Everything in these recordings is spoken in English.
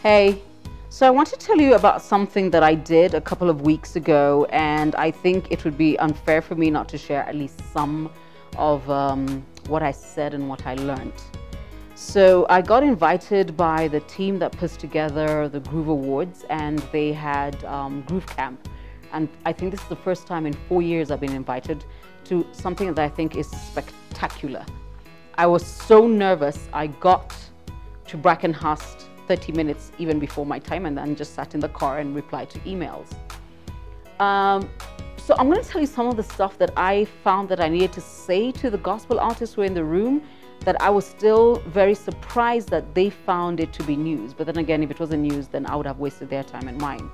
Hey, so I want to tell you about something that I did a couple of weeks ago, and I think it would be unfair for me not to share at least some of what I said and what I learned. So I got invited by the team that puts together the Groove Awards, and they had Groove Camp. And I think this is the first time in 4 years I've been invited to something that I think is spectacular. I was so nervous. I got to Brackenhurst 30 minutes even before my time, and then just sat in the car and replied to emails. So I'm going to tell you some of the stuff that I found that I needed to say to the gospel artists who were in the room, that I was still very surprised that they found it to be news. But then again, if it wasn't news, then I would have wasted their time and mine.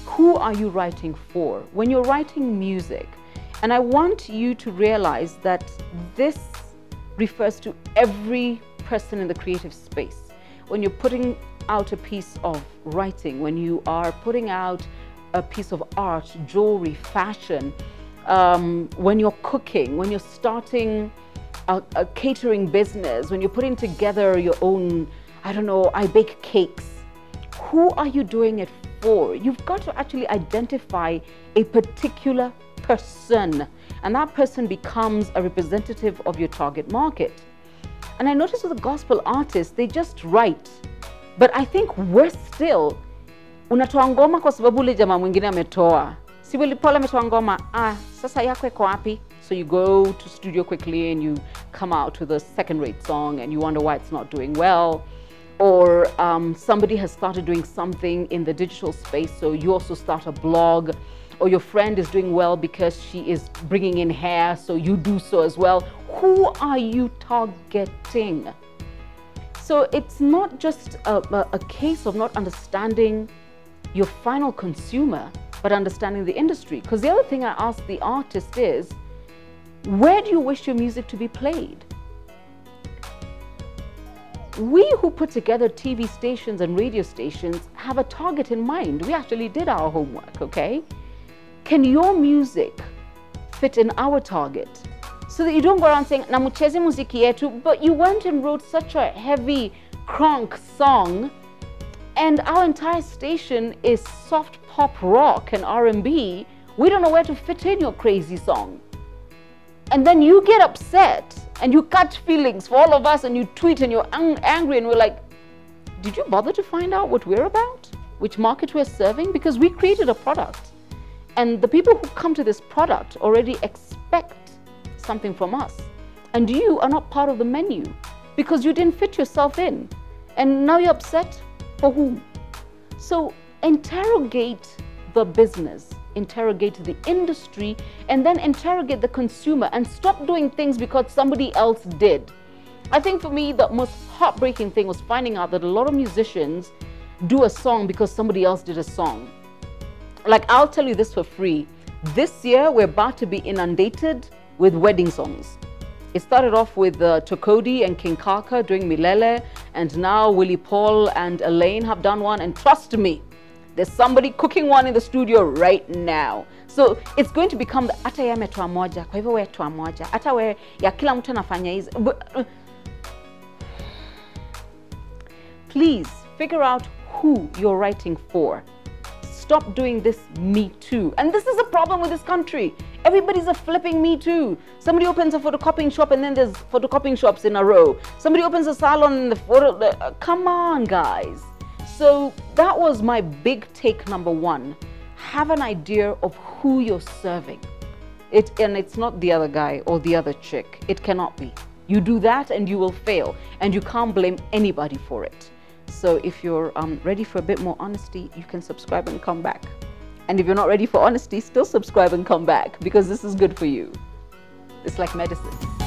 Who are you writing for? When you're writing music, and I want you to realize that this refers to every person in the creative space. When you're putting out a piece of writing, when you are putting out a piece of art, jewelry, fashion, when you're cooking, when you're starting a catering business, when you're putting together your own, I don't know, I bake cakes, who are you doing it for? You've got to actually identify a particular person, and that person becomes a representative of your target market. And I noticed with the gospel artists, they just write. But I think worse still, unatoa ngoma kwa sababu ule jamaa mwingine ametoa. Si Willy Paul ametoa ngoma, sasa yako iko wapi? So you go to studio quickly and you come out with a second-rate song and you wonder why it's not doing well. Or somebody has started doing something in the digital space, so you also start a blog. Or your friend is doing well because she is bringing in hair, so you do so as well. Who are you targeting? So it's not just a case of not understanding your final consumer, but understanding the industry. Because the other thing I ask the artist is, where do you wish your music to be played? We who put together TV stations and radio stations have a target in mind. We actually did our homework, okay? Can your music fit in our target? So that you don't go around saying, na mucheze muziki yetu, but you went and wrote such a heavy crunk song, and our entire station is soft pop rock and R&B. We don't know where to fit in your crazy song. And then you get upset and you catch feelings for all of us, and you tweet and you're angry, and we're like, did you bother to find out what we're about? Which market we're serving? Because we created a product. And the people who come to this product already expect something from us. And you are not part of the menu because you didn't fit yourself in. And now you're upset for who? So interrogate the business, interrogate the industry, and then interrogate the consumer, and stop doing things because somebody else did. I think for me, the most heartbreaking thing was finding out that a lot of musicians do a song because somebody else did a song. Like, I'll tell you this for free. This year, we're about to be inundated with wedding songs. It started off with Tokodi and King Kaka doing Milele, and now Willy Paul and Elaine have done one, and trust me, there's somebody cooking one in the studio right now. So it's going to become the ata ya metua moja, kwa hivyo we tua moja, ata we ya kila mtu anafanya hizi. Please figure out who you're writing for. Stop doing this Me Too. And this is a problem with this country. Everybody's a flipping Me Too. Somebody opens a photocopying shop and then there's photocopying shops in a row. Somebody opens a salon and the come on, guys. So that was my big take number one. Have an idea of who you're serving. And it's not the other guy or the other chick. It cannot be. You do that and you will fail. And you can't blame anybody for it. So if you're ready for a bit more honesty, you can subscribe and come back. And if you're not ready for honesty, still subscribe and come back, because this is good for you. It's like medicine.